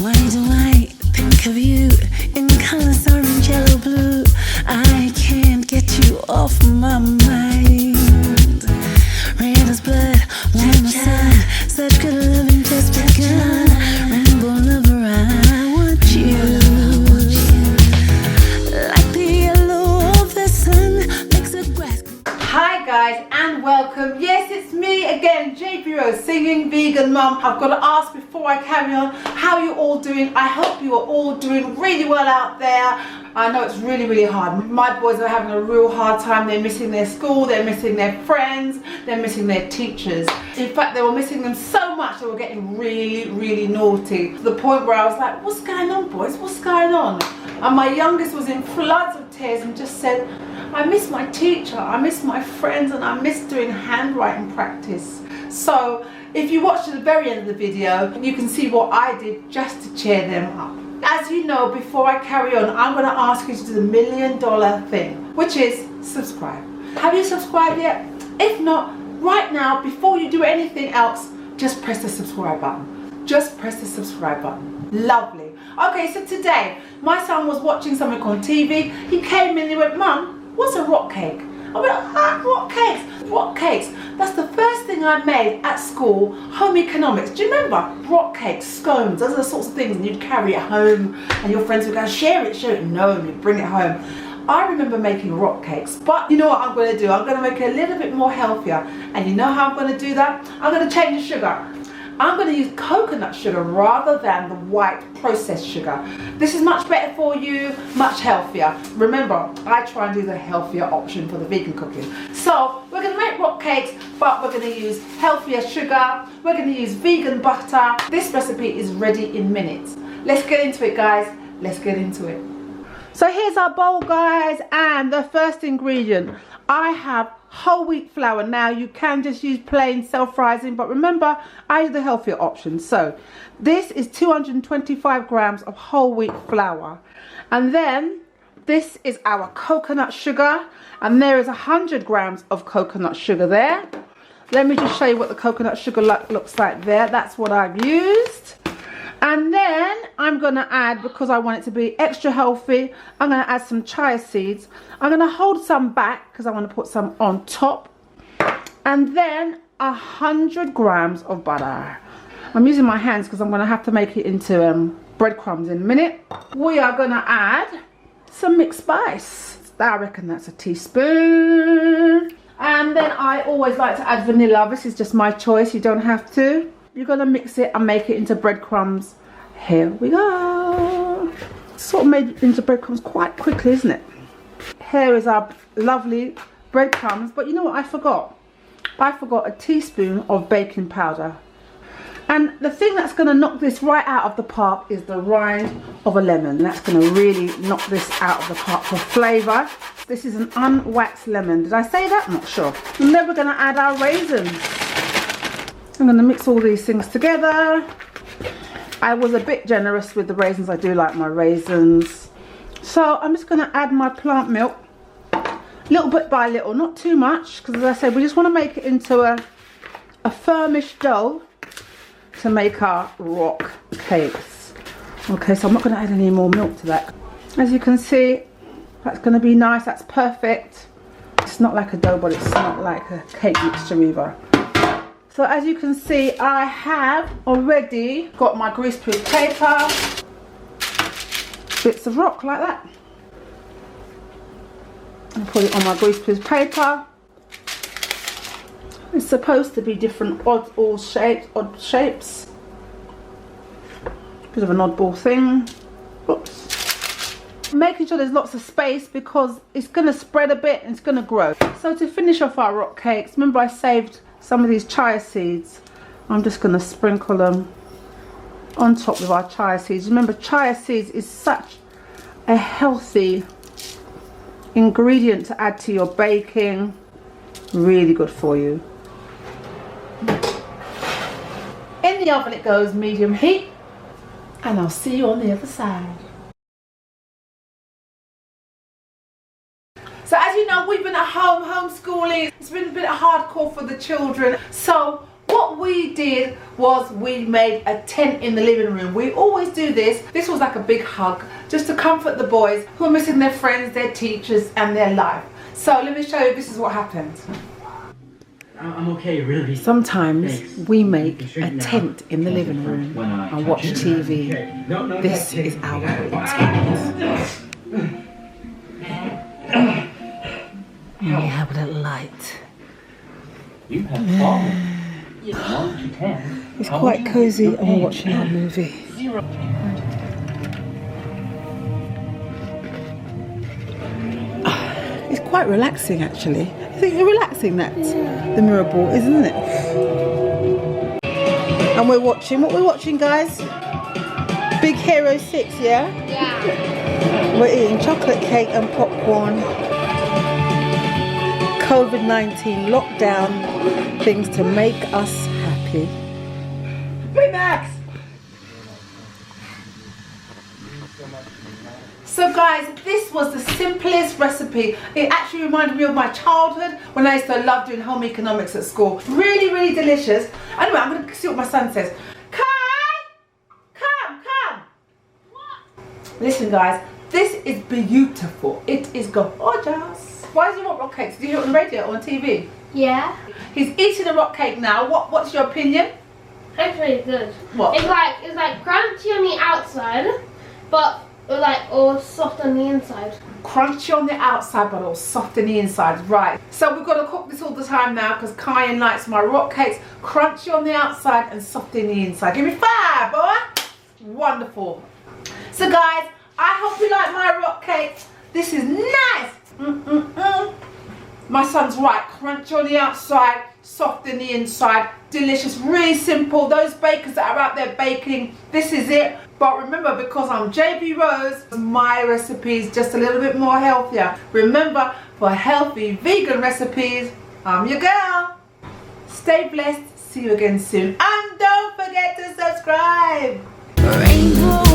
Why do I think of you in colors orange, yellow, blue? I can't get you off my mind. Red as blood, warm as sun, such good loving just begun. Rainbow lover, I want you. Like the yellow of the sun makes the grass. Hi guys and welcome. Yes, it's me again, JP Rose, singing Vegan Mum. I've got to ask before I carry on, how are you all doing? I hope you are all doing really well out there. I know it's really hard. My boys are having a real hard time. They're missing their school, they're missing their friends, they're missing their teachers. In fact, they were missing them so much they were getting really naughty, to the point where I was like, what's going on, boys? What's going on? And my youngest was in floods of tears and just said, I miss my teacher, I miss my friends, and I miss doing handwriting practice. So if you watch to the very end of the video, you can see what I did just to cheer them up. As you know, before I carry on, I'm going to ask you to do the $1 million thing, which is subscribe. Have you subscribed yet? If not, right now, before you do anything else, just press the subscribe button. Just press the subscribe button. Lovely. Okay, so today, my son was watching something on TV. He came in and he went, Mum, what's a rock cake? I went, rock cakes. Rock cakes. That's the first thing I made at school, home economics. Do you remember? Rock cakes, scones, those are the sorts of things, and you'd carry it home and your friends would go, share it. No, and you'd bring it home. I remember making rock cakes, but you know what I'm going to do? I'm going to make it a little bit more healthier. And you know how I'm going to do that? I'm going to change the sugar. I'm going to use coconut sugar rather than the white processed sugar. This is much better for you, much healthier. Remember, I try and do the healthier option for the vegan cooking. So we're going to make rock cakes, but we're going to use healthier sugar. We're going to use vegan butter. This recipe is ready in minutes. Let's get into it, guys. Let's get into it. So here's our bowl, guys, and the first ingredient. I have whole wheat flour. Now you can just use plain self-rising, but remember, I use the healthier option. So this is 225 grams of whole wheat flour, and then this is our coconut sugar, and there is 100 grams of coconut sugar there. Let me just show you what the coconut sugar looks like there. That's what I've used. And then I'm going to add, because I want it to be extra healthy, I'm going to add some chia seeds. I'm going to hold some back because I want to put some on top. And then 100 grams of butter. I'm using my hands because I'm going to have to make it into breadcrumbs in a minute. We are going to add some mixed spice. I reckon that's a teaspoon. And then I always like to add vanilla. This is just my choice. You don't have to. You're going to mix it and make it into breadcrumbs. Here we go. Sort of made it into breadcrumbs quite quickly, isn't it? Here is our lovely breadcrumbs. But you know what I forgot? I forgot a teaspoon of baking powder. And the thing that's going to knock this right out of the park is the rind of a lemon. That's going to really knock this out of the park for flavour. This is an unwaxed lemon. Did I say that? I'm not sure. And then we're going to add our raisins. I'm going to mix all these things together. I was a bit generous with the raisins. I do like my raisins. So I'm just going to add my plant milk, little bit by little, not too much, because as I said, we just want to make it into a firmish dough to make our rock cakes. Okay, so I'm not going to add any more milk to that. As you can see, that's going to be nice. That's perfect. It's not like a dough, but it's not like a cake mixture either. So as you can see, I have already got my greaseproof paper, bits of rock like that, and put it on my greaseproof paper. It's supposed to be different odd shapes. Bit of an oddball thing. Oops. Making sure there's lots of space because it's going to spread a bit and it's going to grow. So to finish off our rock cakes, remember I saved some of these chia seeds. I'm just going to sprinkle them on top of our chia seeds. Remember, chia seeds is such a healthy ingredient to add to your baking. Really good for you. In the oven it goes, medium heat, and I'll see you on the other side. So as you know, we've been at home homeschooling. It's been a bit hardcore for the children. So what what we did was we made a tent in the living room. We always do this. This was like a big hug just to comfort the boys who are missing their friends, their teachers and their life. So let me show you, this is what happened. I'm okay, really. Sometimes Thanks. we make You a can tent in the living room and watch TV. Okay. No, This is our tent. We have a little light. You have fallen. You know you can. It's quite cozy and we're watching our movie. It's quite relaxing actually. I think you're relaxing that, the mirror ball, isn't it? And we're watching, what we're watching guys? Big Hero 6, yeah? Yeah. We're eating chocolate cake and popcorn. COVID-19 lockdown, things to make us happy. Max! So guys, this was the simplest recipe. It actually reminded me of my childhood when I used to love doing home economics at school. Really, really delicious. Anyway, I'm going to see what my son says. Kai! Come! What? Listen guys, this is beautiful. It is gorgeous. Why does he want rock cakes? Did you hear it on the radio or on TV? Yeah. He's eating a rock cake now. What's your opinion? It's really good. What? It's like crunchy on the outside, but like all soft on the inside. Crunchy on the outside but all soft in the inside, right. So we've got to cook this all the time now because Kyan likes my rock cakes. Crunchy on the outside and soft in the inside. Give me 5, boy. Wonderful. So guys, I hope you like my rock cake. This is nice. My son's right, crunchy on the outside, soft in the inside, delicious, really simple. Those bakers that are out there baking, this is it. But remember, because I'm JB Rose, my recipe is just a little bit more healthier. Remember, for healthy vegan recipes, I'm your girl. Stay blessed, see you again soon. And don't forget to subscribe. Rainbow